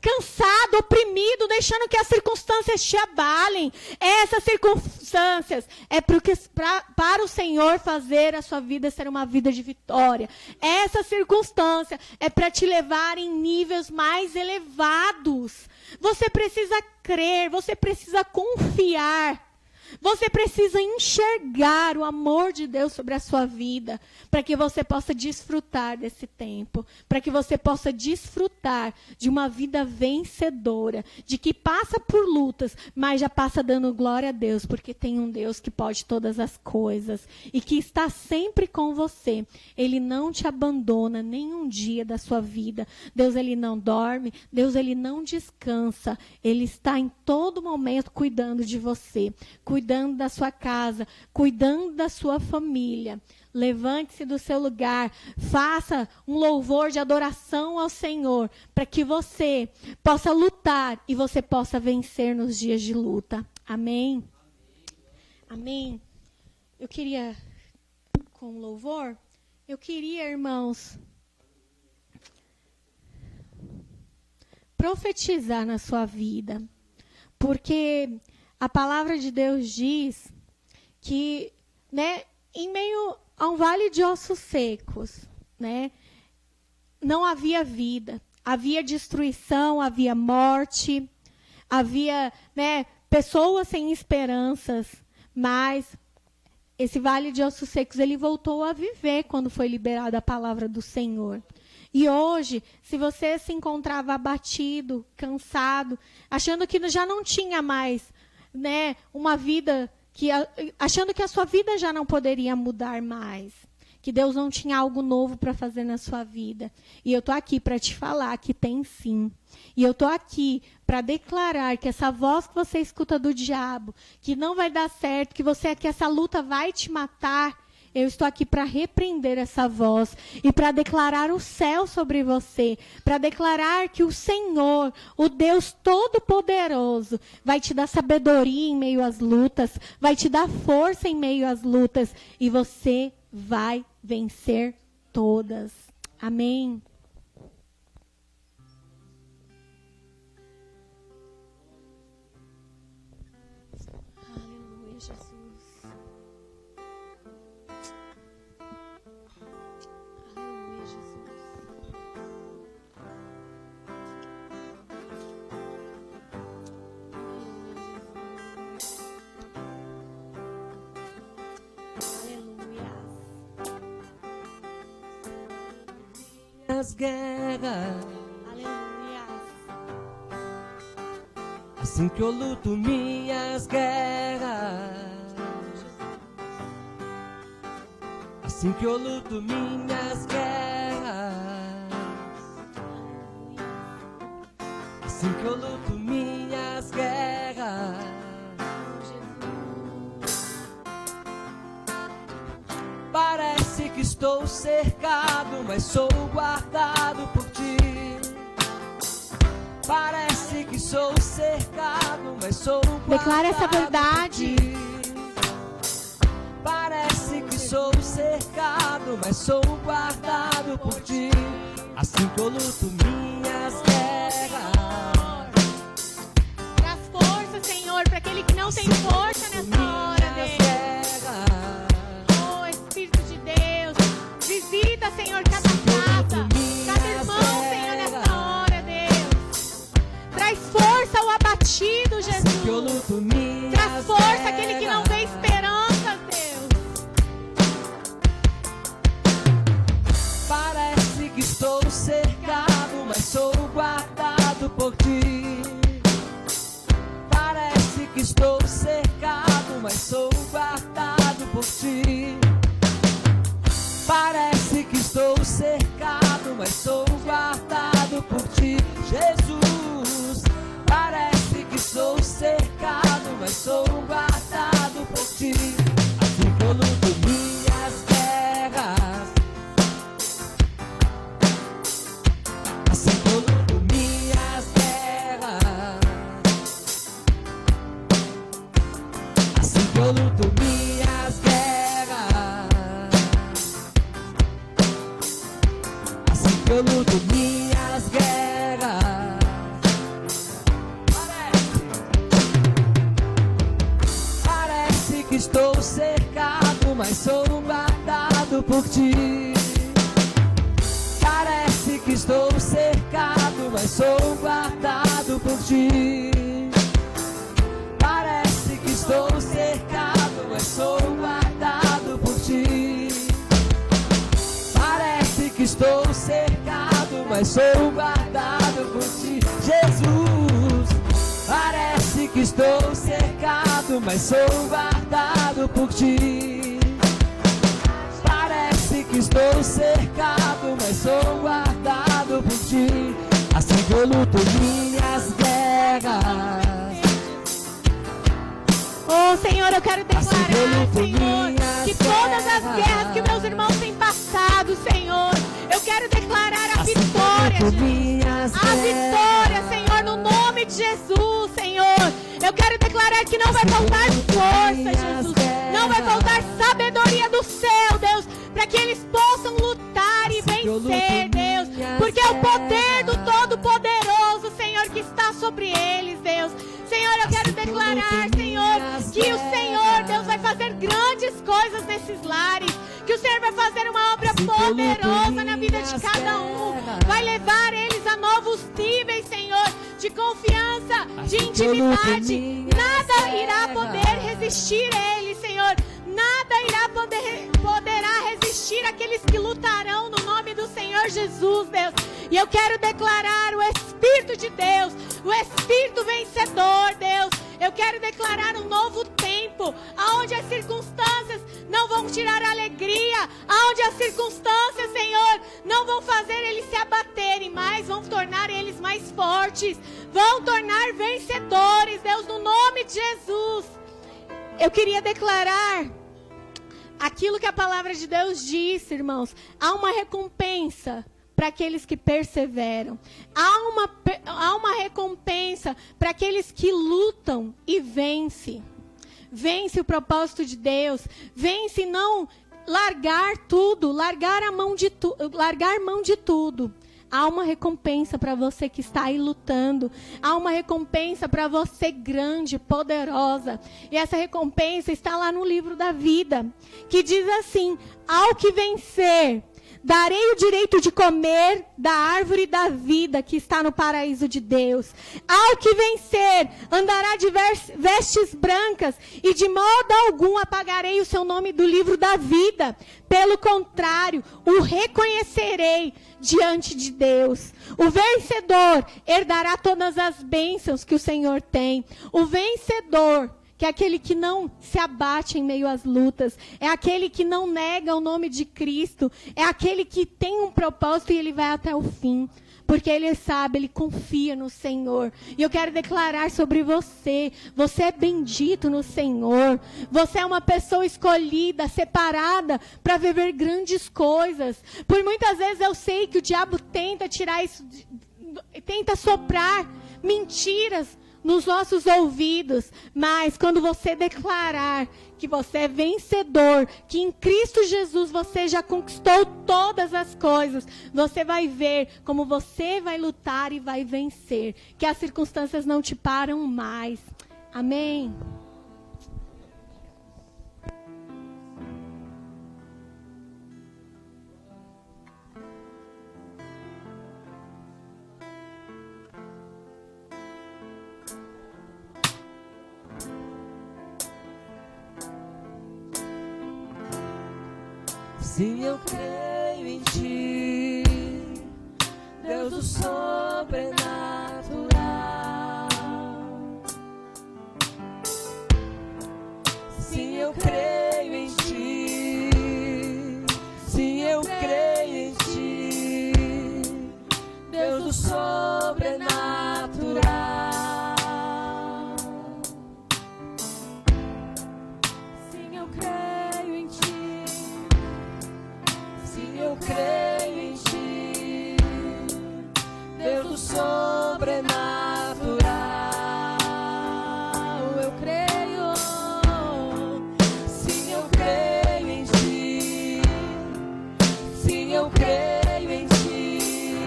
cansado, oprimido, deixando que as circunstâncias te abalem. Essas circunstâncias é para o Senhor fazer a sua vida ser uma vida de vitória. Essa circunstância é para te levar em níveis mais elevados. Você precisa crer, você precisa confiar. Você precisa enxergar o amor de Deus sobre a sua vida, para que você possa desfrutar desse tempo, para que você possa desfrutar de uma vida vencedora, de que passa por lutas, mas já passa dando glória a Deus, porque tem um Deus que pode todas as coisas e que está sempre com você. Ele não te abandona nenhum dia da sua vida. Deus, ele não dorme, Deus, ele não descansa. Ele está em todo momento cuidando de você, cuidando da sua casa, cuidando da sua família. Levante-se do seu lugar, faça um louvor de adoração ao Senhor, para que você possa lutar e você possa vencer nos dias de luta. Amém? Amém? Eu queria, com louvor, irmãos, profetizar na sua vida, porque a palavra de Deus diz que, em meio a um vale de ossos secos, não havia vida, havia destruição, havia morte, havia, pessoas sem esperanças, mas esse vale de ossos secos, ele voltou a viver quando foi liberada a palavra do Senhor. E hoje, se você se encontrava abatido, cansado, achando que já não tinha mais uma vida, achando que a sua vida já não poderia mudar mais, que Deus não tinha algo novo para fazer na sua vida. E eu estou aqui para te falar que tem sim. E eu estou aqui para declarar que essa voz que você escuta do diabo, que não vai dar certo, que essa luta vai te matar, eu estou aqui para repreender essa voz e para declarar o céu sobre você, para declarar que o Senhor, o Deus Todo-Poderoso, vai te dar sabedoria em meio às lutas, vai te dar força em meio às lutas e você vai vencer todas. Amém. Aleluia, Jesus. Aleluia, Jesus. Aleluia. As guerras, Aleluia. assim que eu luto minhas guerras, assim que eu luto minhas guerras, assim que eu luto minhas guerras. Parece que estou cercado, mas sou guardado por ti. Parece que sou cercado, mas sou guardado. Declara essa verdade. Por ti. Parece que sou cercado, mas sou guardado por ti. Assim que eu luto minhas guerras. Traz força, Senhor, para aquele que não tem força nessa hora, Deus. Oh, Espírito de Deus, visita, Senhor, cada casa, cada irmão, Senhor, nessa hora, Deus. Traz força ao abatido, Jesus. Traz força àquele que não vê esperança, Deus. Parece que estou cercado, mas sou guardado por ti. Parece que estou cercado, mas sou guardado por ti. Parece que estou cercado, mas sou guardado por ti, Jesus. Parece que estou cercado, mas sou guardado por ti. Assim que eu luto minhas guerras, assim que eu luto minhas guerras, assim que eu luto minhas guerras, assim que eu luto minhas guerras. Parece que estou cercado, mas sou guardado por ti. Parece que estou cercado, mas sou guardado por ti. Parece que estou cercado, mas sou guardado por ti. Parece que estou cercado, mas sou guardado por ti, Jesus. Parece que estou cercado, mas sou guardado por ti. Parece que estou cercado, mas sou guardado por ti. Assim que eu luto minhas guerras. Oh, Senhor, eu quero declarar, Assim que eu luto Senhor, minhas que todas as guerras. guerras que meus irmãos têm passado, Senhor, eu quero declarar a Assim que eu vitória, luto Jesus. minhas A vitória, Senhor, no nome de Jesus, Senhor. Eu quero declarar que não vai faltar força, Jesus. Não vai faltar sabedoria do céu, Deus, para que eles possam lutar e vencer, Deus. Porque é o poder do Todo-Poderoso, Senhor, que está sobre eles, Deus. Senhor, eu quero declarar, Senhor, que o Senhor, Deus, vai fazer grandes coisas nesses lares. Que o Senhor vai fazer uma obra poderosa na vida de cada um. Vai levar eles a novos níveis, Senhor, de confiança, de intimidade. Nada irá poder resistir a eles, Senhor. Nada poderá resistir àqueles que lutarão no nome do Senhor Jesus, Deus. E eu quero declarar o Espírito de Deus, o Espírito vencedor, Deus. Eu quero declarar um novo tempo, onde as circunstâncias não vão tirar a alegria, onde as circunstâncias, Senhor, não vão fazer eles se abaterem, mas vão tornar eles mais fortes, vão tornar vencedores, Deus, no nome de Jesus. Eu queria declarar aquilo que a palavra de Deus diz, irmãos, há uma recompensa para aqueles que perseveram. Há uma recompensa para aqueles que lutam e vencem. Vence o propósito de Deus. Vence não largar tudo, largar mão de tudo. Há uma recompensa para você que está aí lutando. Há uma recompensa para você grande, poderosa. E essa recompensa está lá no livro da vida, que diz assim: ao que vencer, darei o direito de comer da árvore da vida que está no paraíso de Deus. Ao que vencer, andará de vestes brancas e de modo algum apagarei o seu nome do livro da vida. Pelo contrário, o reconhecerei diante de Deus. O vencedor herdará todas as bênçãos que o Senhor tem. O vencedor, que é aquele que não se abate em meio às lutas, é aquele que não nega o nome de Cristo, é aquele que tem um propósito e ele vai até o fim, porque ele sabe, ele confia no Senhor. E eu quero declarar sobre você: você é bendito no Senhor, você é uma pessoa escolhida, separada para viver grandes coisas. Por muitas vezes eu sei que o diabo tenta tirar isso, tenta soprar mentiras nos nossos ouvidos, mas quando você declarar que você é vencedor, que em Cristo Jesus você já conquistou todas as coisas, você vai ver como você vai lutar e vai vencer, que as circunstâncias não te param mais. Amém? Sim, eu creio em Ti, Deus do sobrenatural. Sim, eu creio em Ti, sim, eu creio em Ti, Deus do sobrenatural. Sim, eu creio em Ti. Eu creio em Ti, Deus do sobrenatural. Eu creio, sim, eu creio em Ti, sim, eu creio em Ti,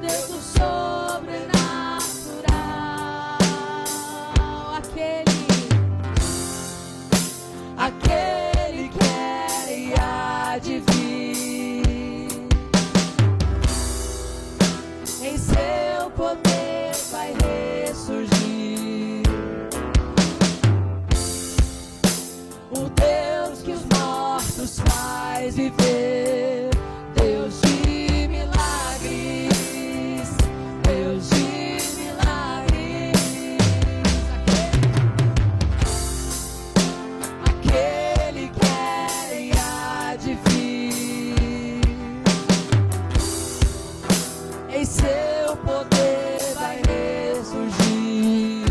Deus do sobrenatural. Aquele que era e há de vir. Em seu poder vai ressurgir. O Deus que os mortos faz viver. Deus de milagres. Deus de milagres. Aquele que era e há de vir. Em seu poder vai ressurgir.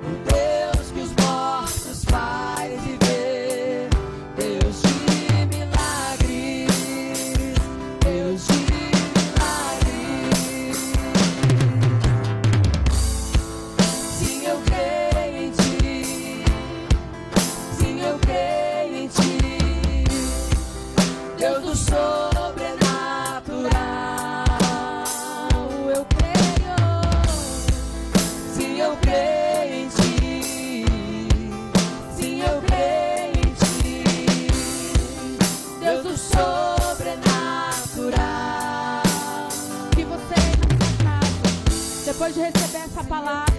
O Deus que os mortos faz viver. Deus de milagres. Deus de milagres. Sim, eu creio em Ti. Sim, eu creio em Ti. Deus do sobrenatural. Eu creio. Sim, eu creio em Ti. Sim, eu creio em Ti. Deus do sobrenatural. Que você na sua casa, depois de receber essa palavra,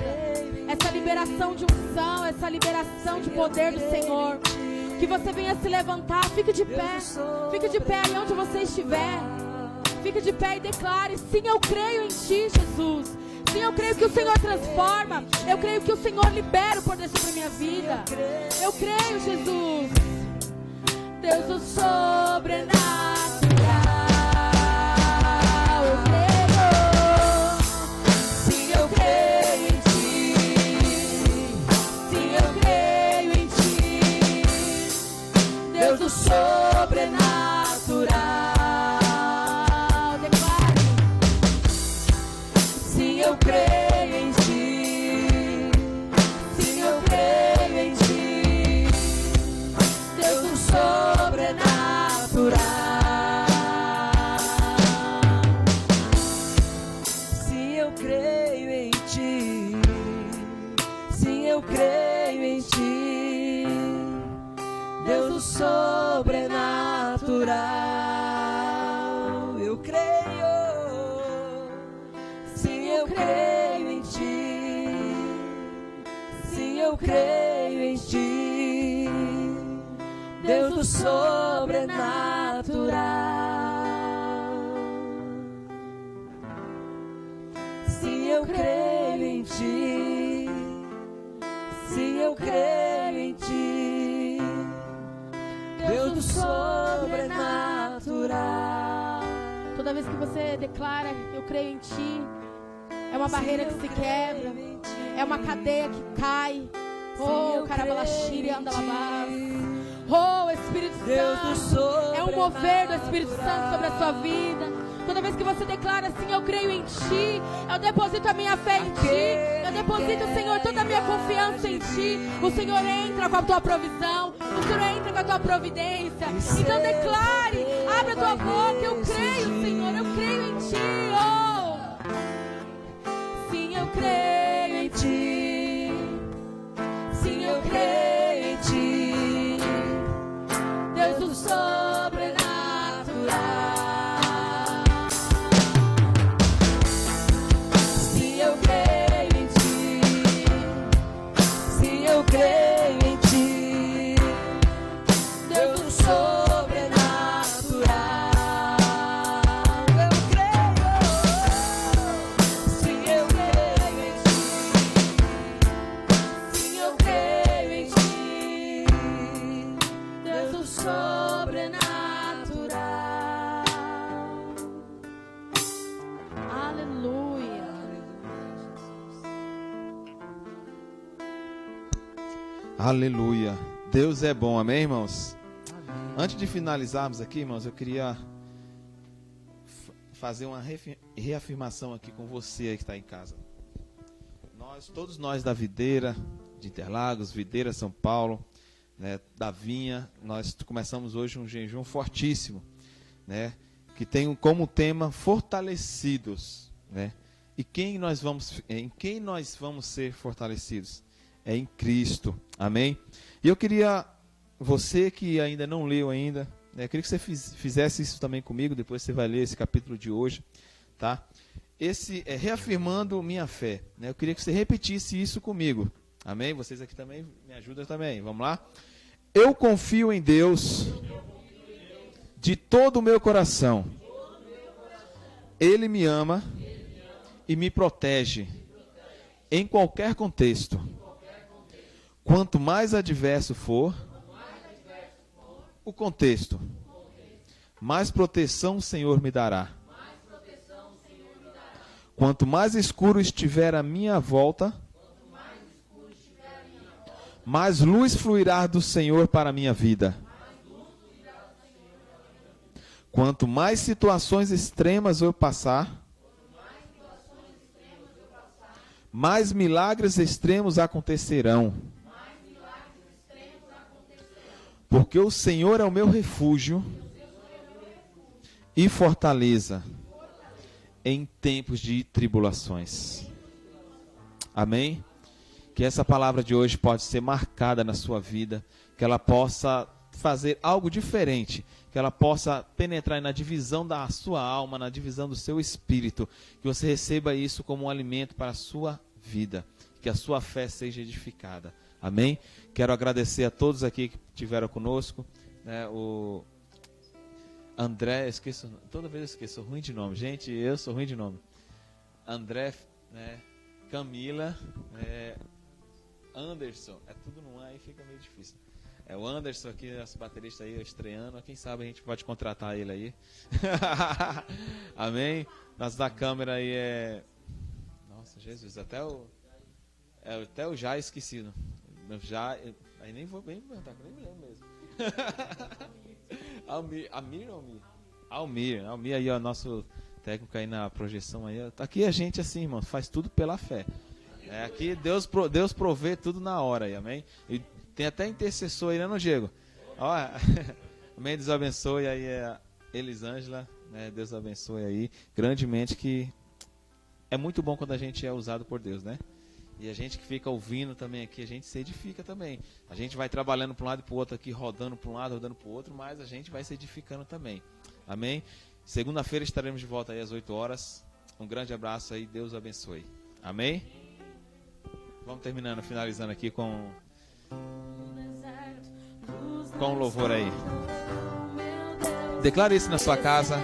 essa liberação de unção, essa liberação de poder do Senhor, que você venha se levantar. Fique de pé aí onde você estiver. Fique de pé e declare: sim, eu creio em Ti, Jesus. Sim, eu creio que o Senhor transforma. Eu creio que o Senhor libera o poder sobre a minha vida. Eu creio, Jesus. Deus do sobrenatural. Eu creio. Sim, eu creio em Ti. Sim, eu creio sobrenatural. Declare. Sim, eu creio em ti. Sim, eu creio em ti. Deus do sobrenatural. Sim, eu creio em ti. Sim, eu creio em ti. Deus do sobrenatural. Eu creio. Sim, eu creio em ti. Sim, eu creio em ti. Deus do sobrenatural. Sim, eu creio em ti. Sim, eu creio em ti. Deus do sobrenatural. Toda vez que você declara, eu creio em ti, é uma barreira que se quebra, é uma cadeia que cai. Oh, carabalachiri, andalabás. Oh, Espírito Santo, é um mover do Espírito Santo sobre a sua vida. Toda vez que você declara assim, eu creio em ti, eu deposito a minha fé em ti, eu deposito, Senhor, toda a minha confiança em ti. O Senhor entra com a tua provisão, o Senhor entra com a tua providência. Então declare, abre a tua boca, eu creio, Senhor, eu creio em ti. Oh, sim, eu creio em ti. Sim, eu creio em ti. Deus do sobrenatural. Eu creio em ti, Deus do sobrenatural. Eu creio, sim, eu creio em ti. Sim, eu creio em ti, Deus do sobrenatural. Aleluia. Aleluia. Deus é bom, amém, irmãos? Amém. Antes de finalizarmos aqui, irmãos, eu queria fazer uma reafirmação aqui com você que está em casa. Todos nós da Videira de Interlagos, Videira São Paulo, né, da Vinha, nós começamos hoje um jejum fortíssimo, né, que tem como tema fortalecidos, né? E em quem nós vamos ser fortalecidos? É em Cristo, amém? E eu queria, você que ainda não leu ainda, né, eu queria que você fizesse isso também comigo, depois você vai ler esse capítulo de hoje, tá? Esse é reafirmando minha fé, né? Eu queria que você repetisse isso comigo, amém? Vocês aqui também me ajudam também, vamos lá? Eu confio em Deus de todo o meu coração. Ele me ama e me protege em qualquer contexto. Quanto mais adverso for o contexto, mais proteção o Senhor me dará. Quanto mais escuro estiver à minha volta, mais luz fluirá do Senhor para a minha vida. Quanto mais situações extremas eu passar, mais milagres extremos acontecerão. Porque o Senhor é o meu refúgio e fortaleza em tempos de tribulações. Amém? Que essa palavra de hoje pode ser marcada na sua vida, que ela possa fazer algo diferente, que ela possa penetrar na divisão da sua alma, na divisão do seu espírito, que você receba isso como um alimento para a sua vida, que a sua fé seja edificada. Amém? Quero agradecer a todos aqui que estiveram conosco, né, o André, toda vez eu esqueço, ruim de nome, gente, eu sou ruim de nome. André, né, Camila, Anderson, é tudo num aí, fica meio difícil. É o Anderson aqui, nosso baterista aí, estreando, quem sabe a gente pode contratar ele aí. Amém? Nosso da câmera aí nossa, Jesus, até o já esquecido. Já, Aí nem vou bem perguntar, que eu nem me lembro mesmo. Almir ou Almir? Almir aí, ó, nosso técnico aí na projeção aí. Ó. Aqui a gente, assim, irmão, faz tudo pela fé. Aqui Deus provê tudo na hora aí, amém? E tem até intercessor aí, né, Diego? Ó, amém, Deus abençoe aí a Elisângela, né? Deus abençoe aí grandemente, que é muito bom quando a gente é usado por Deus, né? E a gente que fica ouvindo também aqui, a gente se edifica também. A gente vai trabalhando para um lado e para o outro aqui, rodando para um lado, rodando para o outro, mas a gente vai se edificando também. Amém? Segunda-feira estaremos de volta aí às 8 horas. Um grande abraço aí, Deus abençoe. Amém? Vamos terminando, finalizando aqui com louvor aí. Declare isso na sua casa.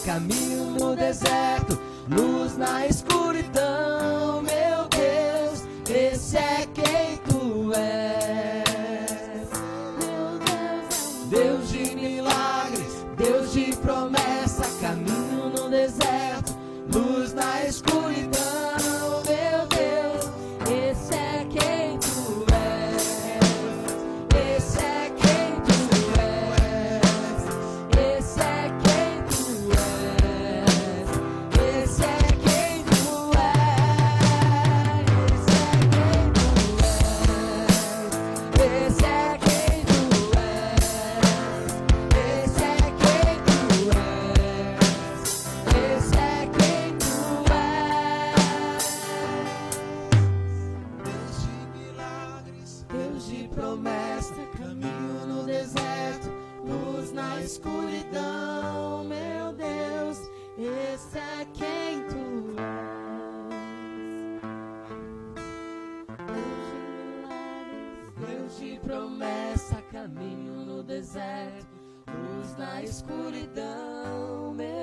Caminho no deserto, luz na escuridão, meu Deus, esse é quem tu és. Meu Deus, Deus de milagres, Deus de promessa, caminho no deserto, luz na escuridão, meu Deus, esse é quem tu és. Esse é quem tu és. Esse é quem tu és. Esse é quem tu és. Esse é quem tu és. Esse é quem tu és. Esse é quem tu és. Deus de milagres, Deus de promessa, caminho no deserto, luz na escuridão, meu Deus, esse é quem tu és. Deus de milagres, Deus de promessa, caminho no deserto, luz na escuridão, meu